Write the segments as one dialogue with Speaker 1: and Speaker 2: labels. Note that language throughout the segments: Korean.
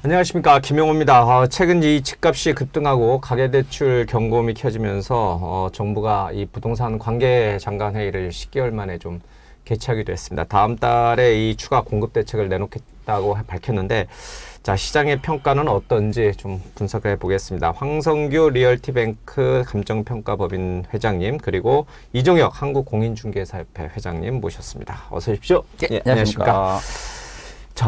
Speaker 1: 안녕하십니까, 김용호입니다. 최근 이 집값이 급등하고 가계대출 경고음이 켜지면서 정부가 이 부동산 관계장관 회의를 10개월 만에 좀 개최하기로 했습니다. 다음 달에 이 추가 공급 대책을 내놓겠다고 밝혔는데, 자, 시장의 평가는 어떤지 좀 분석을 해보겠습니다. 황성규 리얼티뱅크 감정평가법인 회장님, 그리고 이종혁 한국공인중개사협회 회장님 모셨습니다. 어서 오십시오.
Speaker 2: 예, 안녕하십니까.
Speaker 1: 자,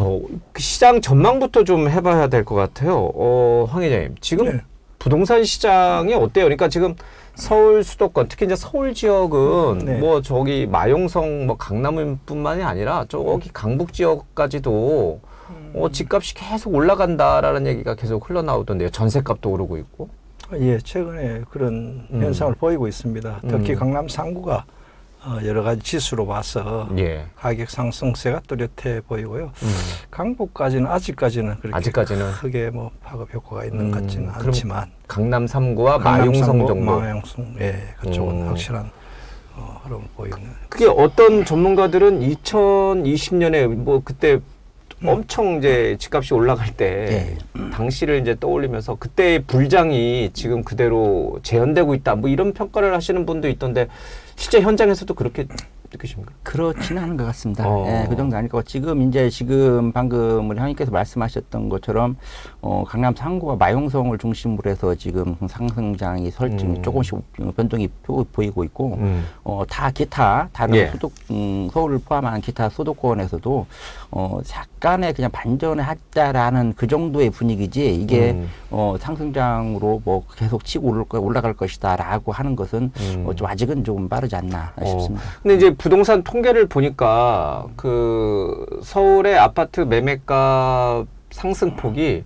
Speaker 1: 시장 전망부터 좀 해봐야 될 것 같아요. 황 회장님, 지금 부동산 시장이 어때요? 그러니까 지금 서울 수도권, 특히 이제 서울 지역은 뭐 저기 마용성, 뭐 강남뿐만이 아니라 저기 강북 지역까지도 집값이 계속 올라간다라는 얘기가 계속 흘러나오던데요. 전세값도 오르고 있고.
Speaker 3: 예, 최근에 그런 현상을 보이고 있습니다. 특히 강남 상구가 여러 가지 지수로 봐서 가격 상승세가 뚜렷해 보이고요. 강북까지는 아직까지는 그렇게 크게 뭐 파급 효과가 있는 것 같지는 않지만
Speaker 1: 강남 3구와 마용성 정도.
Speaker 3: 마용성, 예, 그쪽은 확실한 흐름을 보이는.
Speaker 1: 그게 어떤 전문가들은 2020년에 뭐 그때 엄청 이제 집값이 올라갈 때 당시를 이제 떠올리면서 그때의 불장이 지금 그대로 재현되고 있다, 뭐 이런 평가를 하시는 분도 있던데, 실제 현장에서도 그렇게 느끼십니까?
Speaker 2: 그렇지는 않은 것 같습니다. 예, 그 정도 아닐 거고, 지금 방금 우리 형님께서 말씀하셨던 것처럼 강남 상구와 마용성을 중심으로 해서 지금 상승장이 설정이 조금씩 변동이 보이고 있고, 다 기타 다른 수도 서울을 포함한 기타 수도권에서도 약간의 그냥 반전을 하자라는 그 정도의 분위기지, 이게 상승장으로 뭐 계속 치고 올라갈 것이다라고 하는 것은 좀 아직은 조금 빠르지 않나 싶습니다.
Speaker 1: 근데 이제 부동산 통계를 보니까 그 서울의 아파트 매매가 상승폭이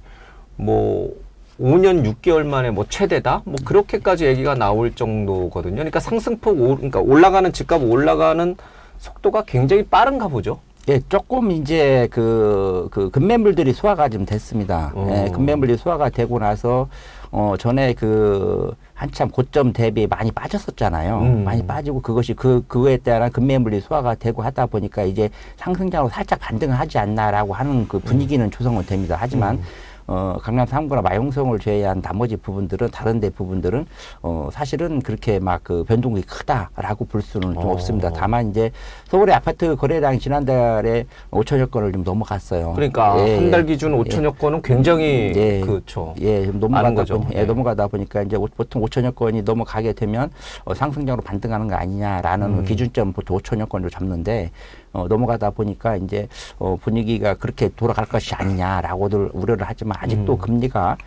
Speaker 1: 뭐 5년 6개월 만에 뭐 최대다, 뭐 그렇게까지 얘기가 나올 정도거든요. 그러니까 상승폭, 그러니까 올라가는 집값 올라가는 속도가 굉장히 빠른가 보죠.
Speaker 2: 예, 조금 이제 그 급매물들이 소화가 좀 됐습니다. 예, 급매물이 소화가 되고 나서 전에 한참 고점 대비 많이 빠졌었잖아요. 많이 빠지고 그것이 그거에 따른 급매물이 소화가 되고 하다 보니까 이제 상승장으로 살짝 반등을 하지 않나라고 하는 그 분위기는 조성은 됩니다. 하지만 강남 3구나 마용성을 제외한 나머지 부분들은, 다른 데 부분들은 사실은 그렇게 막 그 변동이 크다라고 볼 수는 좀 없습니다. 다만 이제 서울의 아파트 거래량이 지난달에 5천여 건을 좀 넘어갔어요.
Speaker 1: 그러니까 한 달 기준 5천여 건은 굉장히 그렇죠.
Speaker 2: 좀 넘어가다 보니까 이제 보통 5천여 건이 넘어가게 되면 상승장으로 반등하는 거 아니냐라는 기준점 보통 5천여 건으로 잡는데, 넘어가다 보니까 이제 분위기가 그렇게 돌아갈 것이 아니냐라고들 우려를 하지만, 아직도 금리가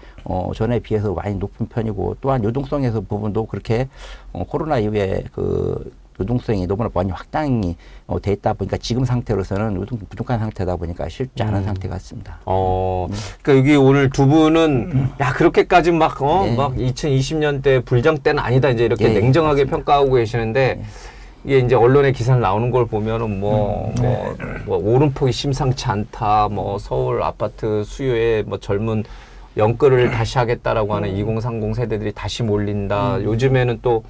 Speaker 2: 전에 비해서 많이 높은 편이고, 또한 유동성에서 부분도 그렇게 코로나 이후에 그 유동성이 너무나 많이 확장이 돼 있다 보니까 지금 상태로서는 유동 부족한 상태다 보니까 쉽지 않은 상태 같습니다.
Speaker 1: 그러니까 여기 오늘 두 분은 야, 그렇게까지 막 2020년대 불장 때는 아니다, 이제 이렇게 냉정하게 평가하고 계시는데, 이게 이제 언론에 기사를 나오는 걸 보면은 뭐 오름폭이 심상치 않다, 뭐 서울 아파트 수요에 뭐 젊은 연끌을 다시 하겠다라고 하는 2030 세대들이 다시 몰린다. 요즘에는 또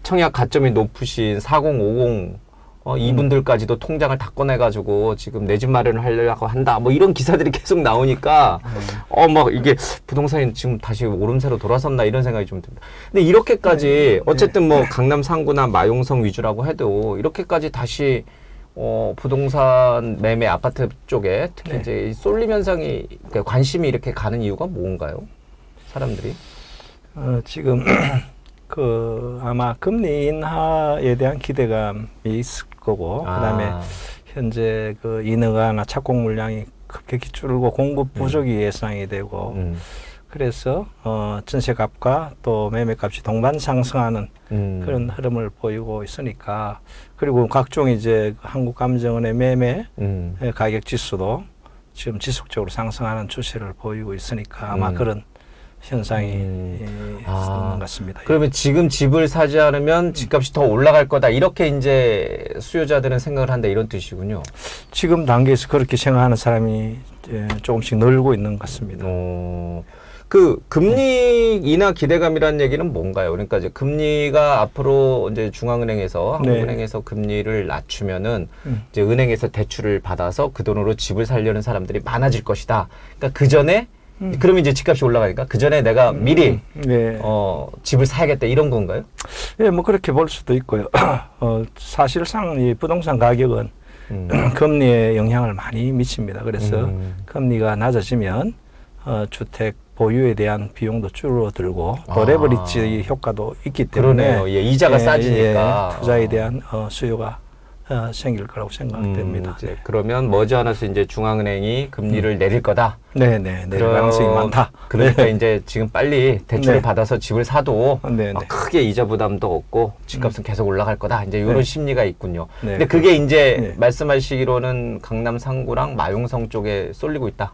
Speaker 1: 청약 가점이 높으신 4050 이분들까지도 통장을 다 꺼내가지고 지금 내 집 마련을 하려고 한다, 뭐 이런 기사들이 계속 나오니까 막 이게 부동산이 지금 다시 오름세로 돌아섰나, 이런 생각이 좀 듭니다. 근데 이렇게까지 어쨌든 뭐 강남 상구나 마용성 위주라고 해도 이렇게까지 다시 부동산 매매 아파트 쪽에 특히 이제 쏠림 현상이, 그러니까 관심이 이렇게 가는 이유가 뭔가요? 사람들이
Speaker 3: 지금 아마 금리 인하에 대한 기대감이 있을 거고, 그다음에 현재 인허가나 착공 물량이 급격히 줄고 공급 부족이 예상이 되고, 그래서 전세값과 또 매매값이 동반 상승하는 그런 흐름을 보이고 있으니까, 그리고 각종 이제 한국감정원의 매매 가격 지수도 지금 지속적으로 상승하는 추세를 보이고 있으니까 아마 그런 현상이 있는 것 같습니다.
Speaker 1: 그러면 지금 집을 사지 않으면 집값이 더 올라갈 거다, 이렇게 이제 수요자들은 생각을 한다, 이런 뜻이군요.
Speaker 3: 지금 단계에서 그렇게 생각하는 사람이 조금씩 늘고 있는 것 같습니다.
Speaker 1: 그 금리 인하 기대감이라는 얘기는 뭔가요? 그러니까 이제 금리가 앞으로 이제 중앙은행에서, 한국은행에서 금리를 낮추면은 이제 은행에서 대출을 받아서 그 돈으로 집을 살려는 사람들이 많아질 것이다. 그러니까 그 전에 그러면 이제 집값이 올라가니까 그 전에 내가 미리
Speaker 3: 네.
Speaker 1: 집을 사야겠다 이런 건가요?
Speaker 3: 예, 뭐 그렇게 볼 수도 있고요. 사실상 이 부동산 가격은 금리에 영향을 많이 미칩니다. 그래서 금리가 낮아지면 주택 보유에 대한 비용도 줄어들고 또 레버리지 효과도 있기 때문에
Speaker 1: 그러네요. 예, 이자가 싸지니까
Speaker 3: 투자에 대한 수요가 생길 거라고 생각됩니다.
Speaker 1: 이제 그러면 머지않아서 이제 중앙은행이 금리를 내릴 거다.
Speaker 3: 네네, 가능성이 많다.
Speaker 1: 그러니까 이제 지금 빨리 대출을
Speaker 3: 네.
Speaker 1: 받아서 집을 사도
Speaker 3: 네, 네.
Speaker 1: 크게 이자 부담도 없고 집값은 계속 올라갈 거다. 이제 이런
Speaker 3: 네.
Speaker 1: 심리가 있군요.
Speaker 3: 네.
Speaker 1: 근데 그게 이제
Speaker 3: 네.
Speaker 1: 말씀하시기로는 강남 상구랑 마용성 쪽에 쏠리고 있다.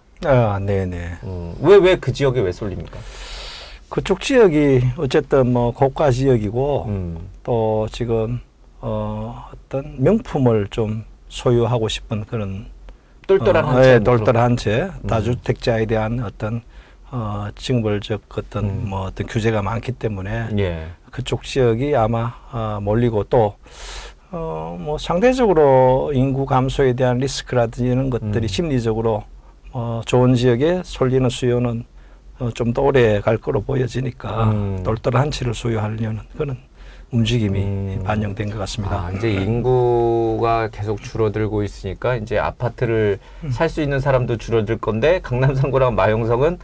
Speaker 3: 네네.
Speaker 1: 왜 그 지역에 왜 쏠립니까?
Speaker 3: 그쪽 지역이 어쨌든 뭐 고가 지역이고 또 지금 어떤 명품을 좀 소유하고 싶은 그런
Speaker 1: 똘똘한 한 채.
Speaker 3: 똘똘한 채 다주택자에 대한 어떤 징벌적 어떤 뭐 어떤 규제가 많기 때문에
Speaker 1: 예.
Speaker 3: 그쪽 지역이 아마 몰리고 또 뭐 상대적으로 인구 감소에 대한 리스크라든지 이런 것들이 심리적으로 좋은 지역에 쏠리는 수요는 좀 더 오래 갈 거로 보여지니까 똘똘한 채를 소유하려는 그런 움직임이 반영된 것 같습니다.
Speaker 1: 이제 인구가 계속 줄어들고 있으니까 이제 아파트를 살 수 있는 사람도 줄어들 건데 강남 상구랑 마용성은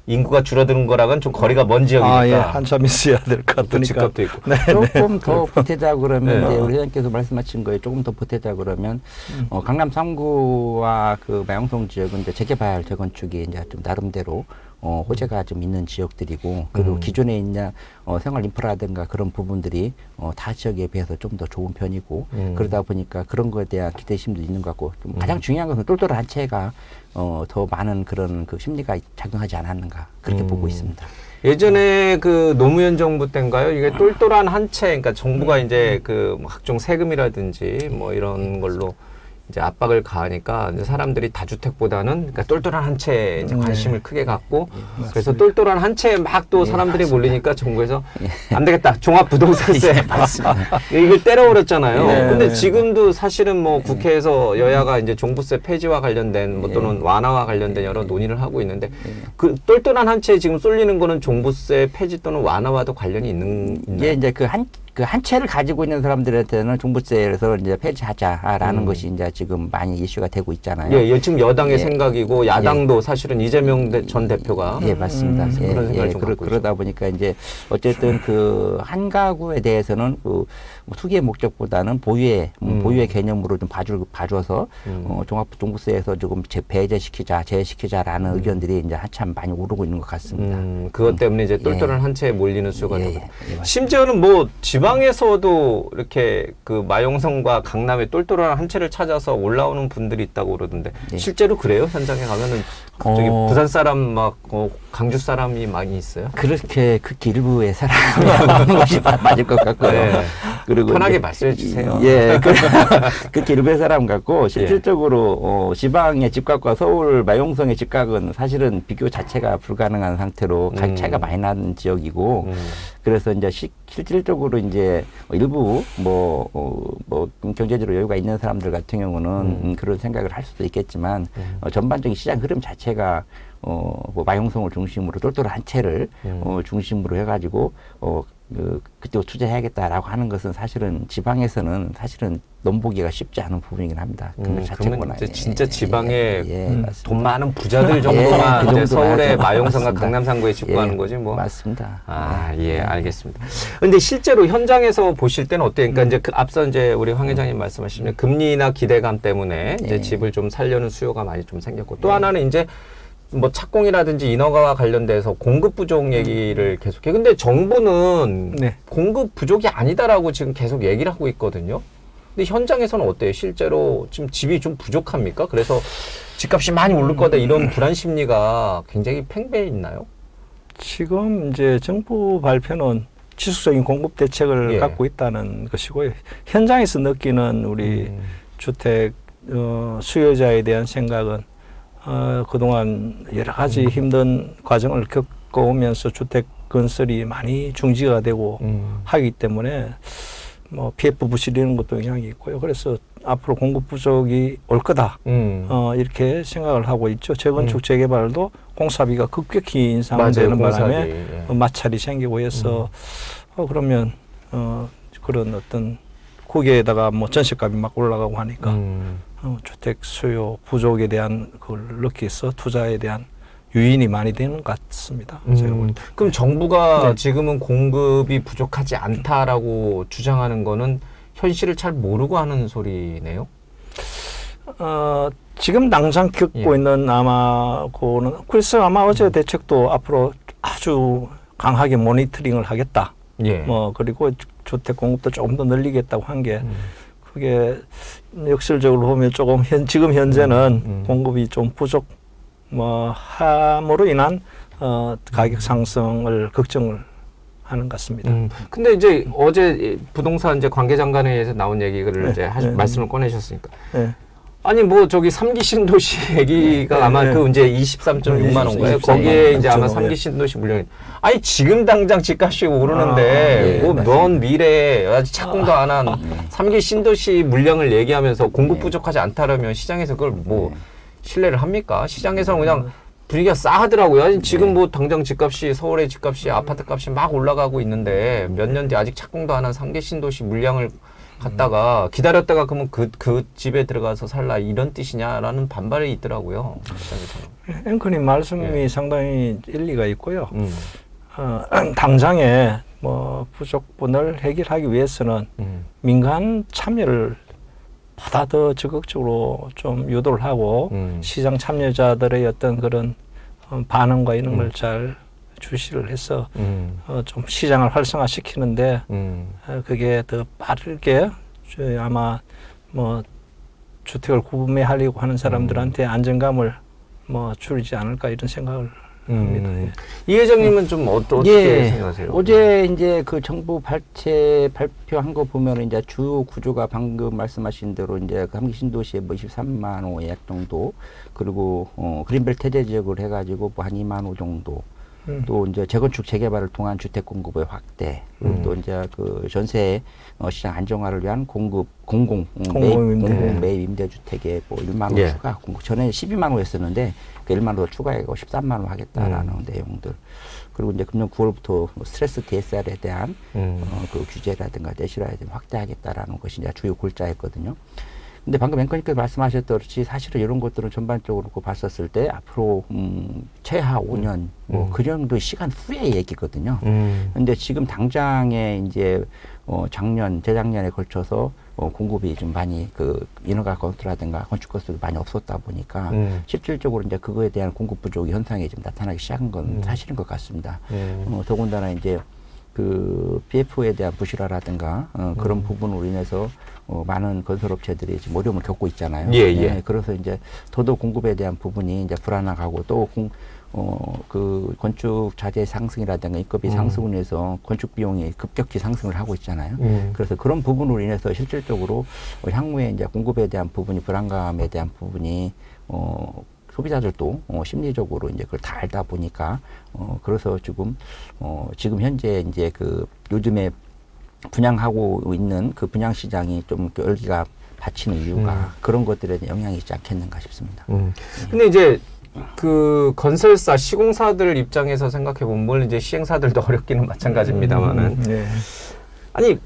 Speaker 1: 인구가 줄어드는 거랑은 좀 거리가 먼 지역이니까.
Speaker 3: 예, 한참 있어야 될 것 같으니까.
Speaker 1: 집값도 있고.
Speaker 3: 네,
Speaker 2: 조금 더 보태자 그러면
Speaker 1: 네.
Speaker 2: 이제 우리 회장께서 말씀하신 거에 조금 더 보태자 그러면 강남 3구와 그 마용성 지역은 이제 재개발 재건축이 이제 좀 나름대로 호재가 좀 있는 지역들이고 그리고 기존에 있는 생활 인프라든가 그런 부분들이 타 지역에 비해서 좀 더 좋은 편이고 그러다 보니까 그런 거에 대한 기대심도 있는 것 같고 좀 가장 중요한 것은 똘똘한 한 채가 더 많은 그런 그 심리가 작용하지 않았는가 그렇게 보고 있습니다.
Speaker 1: 예전에 그 노무현 정부 때인가요? 이게 똘똘한 한 채, 그러니까 정부가 이제 그 각종 세금이라든지 뭐 이런 걸로 이제 압박을 가하니까 이제 사람들이 다주택보다는 그러니까 똘똘한 한 채에 이제 관심을 크게 갖고 그래서 똘똘한 한 채에 막 또 사람들이
Speaker 2: 맞습니다.
Speaker 1: 몰리니까 정부에서 안 되겠다. 종합부동산세
Speaker 2: 맞습니다.
Speaker 1: 이걸 때려버렸잖아요.
Speaker 3: 네,
Speaker 1: 근데
Speaker 3: 네.
Speaker 1: 지금도 사실은 뭐 국회에서 여야가 이제 종부세 폐지와 관련된 뭐 또는 완화와 관련된 여러 논의를 하고 있는데 그 똘똘한 한 채에 지금 쏠리는 거는 종부세 폐지 또는 완화와도 관련이 있나요?
Speaker 2: 이게 이제 그 한 채를 가지고 있는 사람들한테는 종부세에서 이제 폐지하자라는 것이 이제 지금 많이 이슈가 되고 있잖아요.
Speaker 1: 예, 지금 여당의
Speaker 2: 예.
Speaker 1: 생각이고 야당도 사실은 이재명 전 대표가
Speaker 2: 예, 맞습니다.
Speaker 1: 그런 생각을 좀 갖고
Speaker 2: 그러다 보니까 이제 어쨌든 그 한 가구에 대해서는 그 투기의 목적보다는 보유의 개념으로 좀 봐줘서 종합종부세에서 조금 제외시키자라는 의견들이 이제 한참 많이 오르고 있는 것 같습니다.
Speaker 1: 그것 때문에 이제 똘똘한 한 채에 몰리는 수요가
Speaker 2: 예,
Speaker 1: 되고
Speaker 2: 맞습니다.
Speaker 1: 심지어는 뭐 지방에서도 이렇게 그 마용성과 강남에 똘똘한 한 채를 찾아서 올라오는 분들이 있다고 그러던데
Speaker 2: 예.
Speaker 1: 실제로 그래요? 현장에 가면은 갑자기 부산 사람 막 강주 사람이 많이 있어요?
Speaker 2: 그렇게 극히 일부의 사람이 나오는 것이 맞을 것 같고요.
Speaker 1: 네.
Speaker 2: 그리고
Speaker 1: 편하게
Speaker 2: 이제
Speaker 1: 말씀해 주세요.
Speaker 2: 예, 극히 일부의 사람 같고 실질적으로 지방의 집값과 서울 마용성의 집값은 사실은 비교 자체가 불가능한 상태로 가격 차이가 많이 나는 지역이고 그래서 이제 실질적으로 이제 일부 뭐 경제적으로 여유가 있는 사람들 같은 경우는 그런 생각을 할 수도 있겠지만 전반적인 시장 흐름 자체가 뭐 마용성을 중심으로 똘똘한 한 채를 중심으로 해가지고 그때 투자해야겠다라고 하는 것은 사실은 지방에서는 사실은 넘보기가 쉽지 않은 부분이긴 합니다.
Speaker 1: 그러면 이제 진짜 지방에
Speaker 2: 맞습니다.
Speaker 1: 돈 많은 부자들 정도만
Speaker 2: 그
Speaker 1: 이제
Speaker 2: 정도만
Speaker 1: 서울의
Speaker 2: 해서
Speaker 1: 마용성과
Speaker 2: 맞습니다.
Speaker 1: 강남 상구에 집구하는 거지 뭐.
Speaker 2: 맞습니다.
Speaker 1: 알겠습니다. 근데 실제로 현장에서 보실 때는 어때요? 그러니까 이제 앞서 이제 우리 황 회장님 말씀하시면 금리나 기대감 때문에 이제 집을 좀 살려는 수요가 많이 좀 생겼고 또 하나는 이제 뭐 착공이라든지 인허가와 관련돼서 공급 부족 얘기를 계속해. 근데 정부는 공급 부족이 아니다라고 지금 계속 얘기를 하고 있거든요. 근데 현장에서는 어때요? 실제로 지금 집이 좀 부족합니까? 그래서 집값이 많이 오를 거다 이런 불안 심리가 굉장히 팽배해 있나요?
Speaker 3: 지금 이제 정부 발표는 지속적인 공급 대책을 갖고 있다는 것이고요. 현장에서 느끼는 우리 주택 수요자에 대한 생각은 그동안 여러 가지 힘든 과정을 겪어오면서 주택 건설이 많이 중지가 되고 하기 때문에 뭐 PF 부실 이런 것도 영향이 있고요. 그래서 앞으로 공급 부족이 올 거다. 이렇게 생각을 하고 있죠. 재건축 재개발도 공사비가 급격히 인상되는 바람에 마찰이 생기고 해서 그러면 그런 어떤 거기에다가 뭐 전세값이 막 올라가고 하니까 주택 수요 부족에 대한 그걸 넣기 위해서 투자에 대한 유인이 많이 되는 것 같습니다. 제가 볼 때.
Speaker 1: 그럼 정부가 지금은 공급이 부족하지 않다라고 주장하는 거는 현실을 잘 모르고 하는 소리네요?
Speaker 3: 지금 당장 겪고 있는 아마 그거는 그래서 아마 어제 대책도 앞으로 아주 강하게 모니터링을 하겠다. 뭐 그리고 주택 공급도 조금 더 늘리겠다고 한 게 그게 역설적으로 보면 조금 지금 현재는 공급이 좀 부족 뭐 함으로 인한 가격 상승을 걱정을 하는 것 같습니다.
Speaker 1: 근데 이제 어제 부동산 이제 관계장관회에서 나온 얘기를 이제 말씀을 꺼내셨으니까. 아니 뭐 저기 3기 신도시 얘기가 아마 그 이제 23.6만 원가요? 거기에 이제 아마 3기 신도시 물량이 아니 지금 당장 집값이 오르는데 뭐 먼 미래에 아직 착공도 안 한 3기 신도시 물량을 얘기하면서 공급 부족하지 않다라면 시장에서 그걸 뭐 신뢰를 합니까? 시장에서는 그냥 분위기가 싸하더라고요. 지금 뭐 당장 집값이 서울의 집값이 아파트 값이 막 올라가고 있는데 몇 년 뒤 아직 착공도 안 한 3기 신도시 물량을 갔다가 기다렸다가 그러면 그 집에 들어가서 살라 이런 뜻이냐라는 반발이 있더라고요. 시장에서는.
Speaker 3: 앵커님 말씀이 상당히 일리가 있고요. 당장에 뭐 부족분을 해결하기 위해서는 민간 참여를 보다 더 적극적으로 좀 유도를 하고 시장 참여자들의 어떤 그런 반응과 이런 걸 잘 주시를 해서 좀 시장을 활성화시키는데 그게 더 빠르게 아마 뭐 주택을 구매하려고 하는 사람들한테 안정감을 뭐 줄이지 않을까 이런 생각을 합니다.
Speaker 1: 이 회장님은 좀 어떻게 생각하세요?
Speaker 2: 어제 이제 그 정부 발표한 거 보면 이제 주요 구조가 방금 말씀하신 대로 이제 그 3기 신도시에 뭐 23만 호 예약 정도 그리고 그린벨트 해제 지역을 해가지고 뭐 한 2만 호 정도. 또 이제 재건축 재개발을 통한 주택 공급의 확대, 또 이제 그 전세 시장 안정화를 위한 공급 공공 매입 임대주택에 뭐 1만 호 추가 공급 전에 12만 호였었는데 그 1만 호 더 추가해고 13만 호 하겠다라는 내용들. 그리고 이제 금년 9월부터 스트레스 DSR에 대한 그 규제라든가 내실화에 대한 확대하겠다라는 것이 이제 주요 골자였거든요. 근데 방금 앵커님께서 말씀하셨듯이 사실은 이런 것들은 전반적으로 봤었을 때 앞으로 최하 5년 뭐 그 정도 시간 후의 얘기거든요. 근데 지금 당장에 이제 재작년에 걸쳐서 공급이 좀 많이 그 인허가 건수라든가 건축 건수도 많이 없었다 보니까 실질적으로 이제 그거에 대한 공급 부족 현상이 좀 나타나기 시작한 건 사실인 것 같습니다. 더군다나 이제 그 PF에 대한 부실화라든가 그런 부분으로 인해서 많은 건설업체들이 지금 어려움을 겪고 있잖아요. 그래서 이제 더더욱 공급에 대한 부분이 이제 불안하고 또 그 건축 자재 상승이라든가 인건비 상승으로 인해서 건축 비용이 급격히 상승을 하고 있잖아요. 그래서 그런 부분으로 인해서 실질적으로 향후에 이제 공급에 대한 부분이 불안감에 대한 부분이 소비자들도 심리적으로 이제 그걸 다 알다 보니까 그래서 지금 현재 이제 그 요즘에 분양하고 있는 그 분양 시장이 좀 열기가 받치는 이유가 그런 것들에 대한 영향이 있지 않겠는가 싶습니다.
Speaker 1: 근데 이제 그 건설사 시공사들 입장에서 생각해 보면 물론 이제 시행사들도 어렵기는 마찬가지입니다만은 아니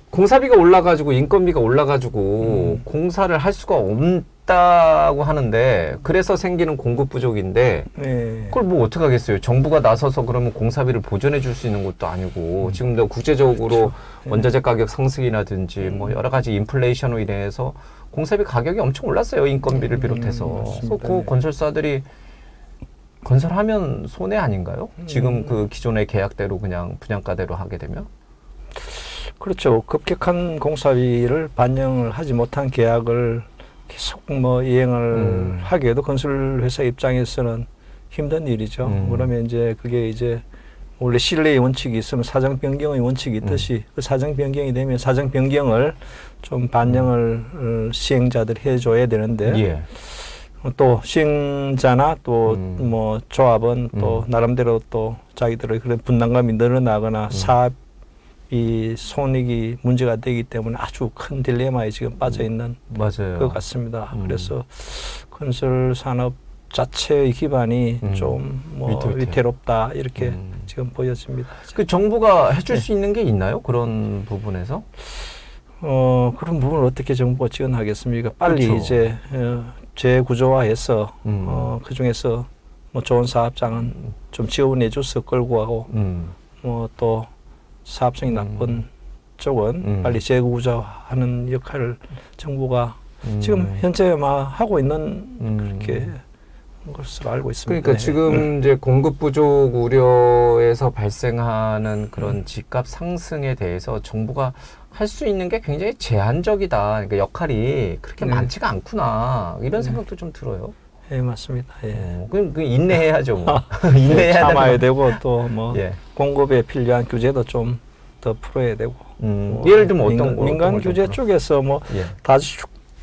Speaker 1: 공사비가 올라가지고 인건비가 올라가지고 공사를 할 수가 없다고 하는데 그래서 생기는 공급 부족인데 그걸 뭐 어떻게 하겠어요? 정부가 나서서 그러면 공사비를 보전해 줄 수 있는 것도 아니고 지금도 국제적으로 원자재 가격 상승이라든지 뭐 여러 가지 인플레이션으로 인해서 공사비 가격이 엄청 올랐어요. 인건비를 비롯해서. 그래서 그 건설사들이 건설하면 손해 아닌가요? 지금 그 기존의 계약대로 그냥 분양가대로 하게 되면?
Speaker 3: 그렇죠. 급격한 공사비를 반영을 하지 못한 계약을 계속 뭐 이행을 하기에도 건설회사 입장에서는 힘든 일이죠. 그러면 이제 그게 이제 원래 신뢰의 원칙이 있으면 사정 변경의 원칙이 있듯이 그 사정 변경이 되면 사정 변경을 좀 반영을 시행자들이 해줘야 되는데 또 시행자나 또 뭐 조합은 또 나름대로 또 자기들의 그런 분담감이 늘어나거나 사업이 이 손익이 문제가 되기 때문에 아주 큰 딜레마에 지금 빠져 있는
Speaker 1: 맞아요.
Speaker 3: 것 같습니다. 그래서 건설 산업 자체의 기반이 좀 뭐 위태롭다 이렇게 지금 보여집니다.
Speaker 1: 그 정부가 해줄 수 있는 게 있나요? 그런 부분에서?
Speaker 3: 그런 부분을 어떻게 정부가 지원하겠습니까? 빨리
Speaker 1: 그렇죠.
Speaker 3: 이제 재구조화해서 그 중에서 뭐 좋은 사업장은 좀 지원해줘서 끌고 가고 또 사업성이 나쁜 쪽은 빨리 재구조화하는 역할을 정부가 지금 현재 막 하고 있는 그렇게 것으로 알고 있습니다.
Speaker 1: 그러니까 지금 이제 공급 부족 우려에서 발생하는 그런 집값 상승에 대해서 정부가 할 수 있는 게 굉장히 제한적이다. 그러니까 역할이 그렇게 많지가 않구나. 이런 생각도 좀 들어요.
Speaker 3: 예, 맞습니다. 예.
Speaker 1: 그럼 인내해야죠. 뭐. 인내해야
Speaker 3: 참아야 되고 또 뭐
Speaker 1: 예.
Speaker 3: 공급에 필요한 규제도 좀 더 풀어야 되고. 뭐
Speaker 1: 예를 들면 어떤 거?
Speaker 3: 민간 규제 쪽에서 뭐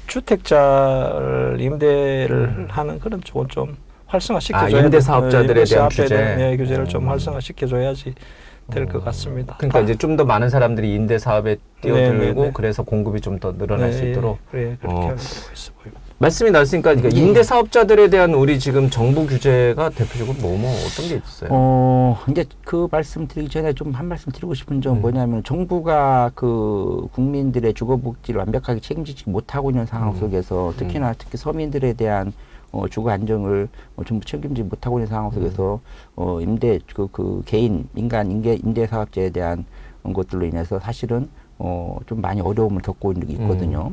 Speaker 3: 다주택자를 임대를 하는 그런 쪽은 좀 활성화시켜줘야
Speaker 1: 임대 사업자들에 대한 규제.
Speaker 3: 규제를 좀 활성화시켜줘야지 될 것 같습니다.
Speaker 1: 그러니까 이제 좀 더 많은 사람들이 임대 사업에 뛰어들고
Speaker 3: 네.
Speaker 1: 그래서 공급이 좀 더 늘어날 수 있도록.
Speaker 3: 그렇게 하고 있어 보입니다.
Speaker 1: 말씀이 나왔으니까 그러니까 임대 사업자들에 대한 우리 지금 정부 규제가 대표적으로 뭐 어떤 게 있어요?
Speaker 2: 이제 그 말씀 드리기 전에 좀 한 말씀 드리고 싶은 점 뭐냐면 정부가 그 국민들의 주거복지를 완벽하게 책임지지 못하고 있는 상황 속에서 특히 서민들에 대한 주거 안정을 전부 책임지지 못하고 있는 상황 속에서 그 개인 민간 임대 사업자에 대한 것들로 인해서 사실은 좀 많이 어려움을 겪고 있거든요.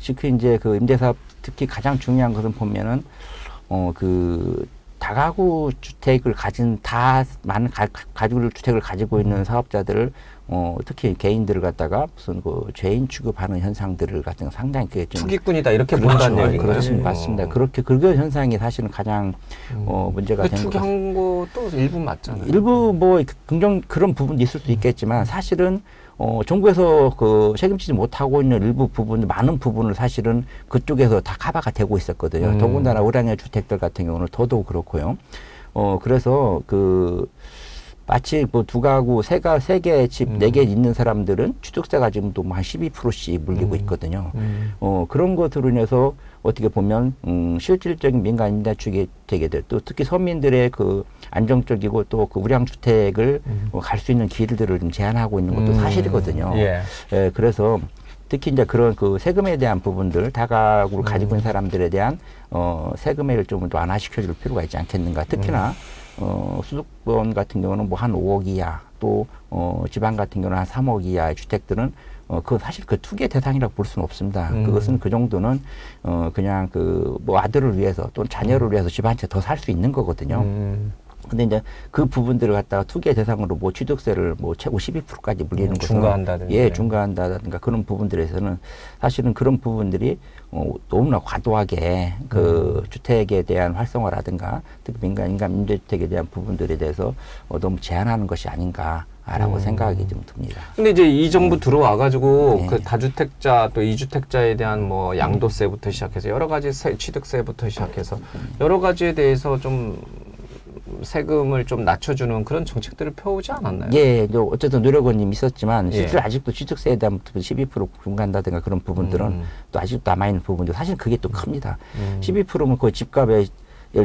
Speaker 2: 지금 이제 그 임대사업 특히 가장 중요한 것은 보면은 그 다가구 주택을 가진 많은 가구 주택을 가지고 있는 사업자들을 특히 개인들을 갖다가 무슨 그 죄인 취급하는 현상들을 같은 거 상당히 그게 좀
Speaker 1: 투기꾼이다 이렇게 본다는 얘기인가요?
Speaker 2: 그렇습니다. 맞습니다. 그렇게 그런 현상이 사실은 가장 문제가 되는 것 같습니다.
Speaker 1: 투기한 것도 일부 맞잖아요.
Speaker 2: 일부 뭐 그런 부분도 있을 수 있겠지만 사실은 정부에서 그 책임지지 못하고 있는 일부 부분, 많은 부분을 사실은 그쪽에서 다 커버가 되고 있었거든요. 더군다나 우량의 주택들 같은 경우는 더더욱 그렇고요. 그래서 마치 뭐 두 가구, 세 개 집, 네 개 있는 사람들은 취득세가 지금 또 한 12%씩 물리고 있거든요. 그런 것으로 인해서 어떻게 보면, 실질적인 민간 임대주택이 되게 돼. 또 특히 서민들의 그 안정적이고 또 그 우량주택을 갈 수 있는 길들을 좀 제한하고 있는 것도 사실이거든요.
Speaker 1: 예.
Speaker 2: 그래서 특히 이제 그런 그 세금에 대한 부분들, 다가구를 가지고 있는 사람들에 대한, 세금을 좀 더 완화시켜줄 필요가 있지 않겠는가. 특히나, 수도권 같은 경우는 뭐 한 5억 이하, 또, 지방 같은 경우는 한 3억 이하의 주택들은 사실 그 투기 대상이라고 볼 수는 없습니다. 그것은 그 정도는, 그냥 뭐 아들을 위해서 또는 자녀를 위해서 집 한 채 더 살 수 있는 거거든요. 근데 이제 그 부분들을 갖다가 투기의 대상으로 뭐 취득세를 뭐 최고 12%까지 물리는 것은
Speaker 1: 중과한다든지.
Speaker 2: 예, 중과한다든가 그런 부분들에서는 사실은 그런 부분들이 너무나 과도하게 그 주택에 대한 활성화라든가 특히 민간 임대주택에 대한 부분들에 대해서 너무 제한하는 것이 아닌가라고 생각이 좀 듭니다.
Speaker 1: 근데 이제 이 정부 들어와가지고
Speaker 2: 네.
Speaker 1: 그 다주택자 또 이주택자에 대한 뭐 양도세부터 시작해서 여러 가지 취득세부터 시작해서 여러 가지에 대해서 좀 세금을 좀 낮춰주는 그런 정책들을 펴오지 않았나요?
Speaker 2: 예, 어쨌든 노력은 있었지만 실제로
Speaker 1: 예.
Speaker 2: 아직도 취득세에 대한 12% 중간다든가 그런 부분들은 또 아직도 남아있는 부분들 사실 그게 또 큽니다. 12%면 그 집값에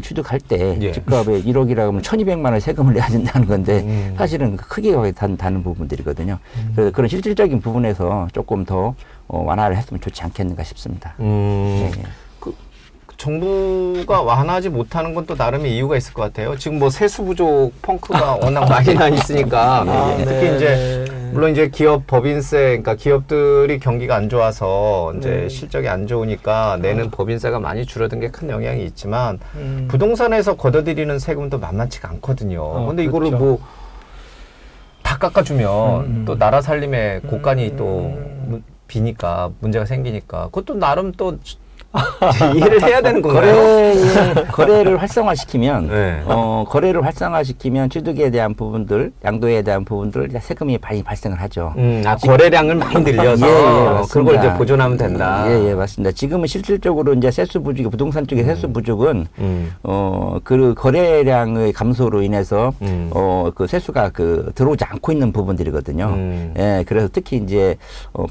Speaker 2: 취득할 때
Speaker 1: 예.
Speaker 2: 집값에 1억이라고 하면 1,200만 원 세금을 내야 된다는 건데 사실은 크게 다는 부분들이거든요. 그래서 그런 실질적인 부분에서 조금 더 완화를 했으면 좋지 않겠는가 싶습니다. 예.
Speaker 1: 정부가 완화하지 못하는 건 또 나름의 이유가 있을 것 같아요. 지금 뭐 세수 부족 펑크가 워낙 많이 나 있으니까 특히 이제 물론 이제 기업 법인세, 그러니까 기업들이 경기가 안 좋아서 이제 실적이 안 좋으니까 내는 법인세가 많이 줄어든 게 큰 영향이 있지만 부동산에서 걷어들이는 세금도 만만치가 않거든요. 근데 이거를
Speaker 3: 그렇죠.
Speaker 1: 뭐 다 깎아주면 또 나라 살림에 곳간이 또 비니까 문제가 생기니까 그것도 나름 또 일을 해야 되는 건가요?
Speaker 2: 거래를 활성화시키면
Speaker 1: 네.
Speaker 2: 거래를 활성화시키면 취득에 대한 부분들, 양도에 대한 부분들 세금이 많이 발생을 하죠.
Speaker 1: 거래량을 많이 늘려서
Speaker 2: 맞습니다.
Speaker 1: 그걸 이제 보존하면 된다.
Speaker 2: 예, 맞습니다. 지금은 실질적으로 이제 세수 부족이 부동산 쪽의 세수 부족은 그 거래량의 감소로 인해서 그 세수가 들어오지 않고 있는 부분들이거든요. 예, 그래서 특히 이제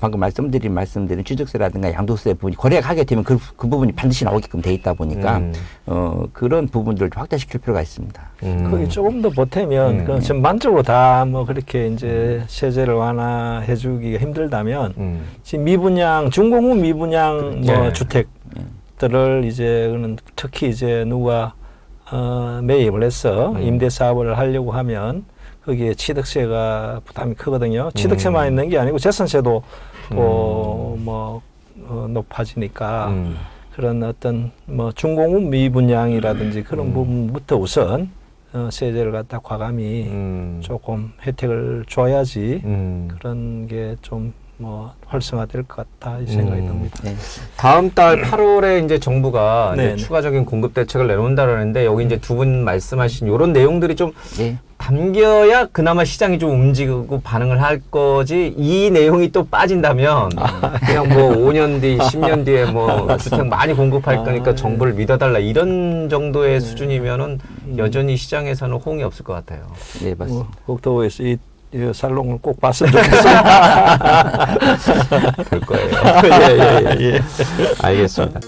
Speaker 2: 방금 말씀드린 취득세라든가 양도세 부분이 거래가 하게 되면 그 부분이 반드시 나오게끔 돼 있다 보니까 그런 부분들을 좀 확대시킬 필요가 있습니다.
Speaker 3: 거기 조금 더 보태면 그 전반적으로 다 뭐 그렇게 이제 세제를 완화해주기가 힘들다면 지금 미분양 중공업 미분양 뭐
Speaker 1: 네.
Speaker 3: 주택들을 이제 특히 이제 누가 매입을 해서 임대 사업을 하려고 하면 거기에 취득세가 부담이 크거든요. 취득세만 있는 게 아니고 재산세도 높아지니까 그런 어떤 뭐 중공업 미분양이라든지 그런 부분부터 우선 세제를 갖다 과감히 조금 혜택을 줘야지 그런 게 좀 뭐 활성화될 것 같다 이 생각이 듭니다.
Speaker 2: 네.
Speaker 1: 다음 달 8월에 이제 정부가 이제
Speaker 3: 네.
Speaker 1: 추가적인 공급 대책을 내놓는다라는데 여기 이제 두 분 말씀하신 이런 내용들이 좀
Speaker 2: 네.
Speaker 1: 담겨야 그나마 시장이 좀 움직이고 반응을 할 거지 이 내용이 또 빠진다면 그냥 뭐 5년 뒤, 10년 뒤에 뭐 주택 많이 공급할 거니까 정부를 믿어달라 이런 정도의 수준이면은 여전히 시장에서는 호응이 없을 것 같아요.
Speaker 2: 네, 맞습니다.
Speaker 3: 국토부에서 이 살롱을 꼭 봤으면 좋겠습니다.
Speaker 1: 볼 거예요.
Speaker 3: 예.
Speaker 1: 알겠습니다.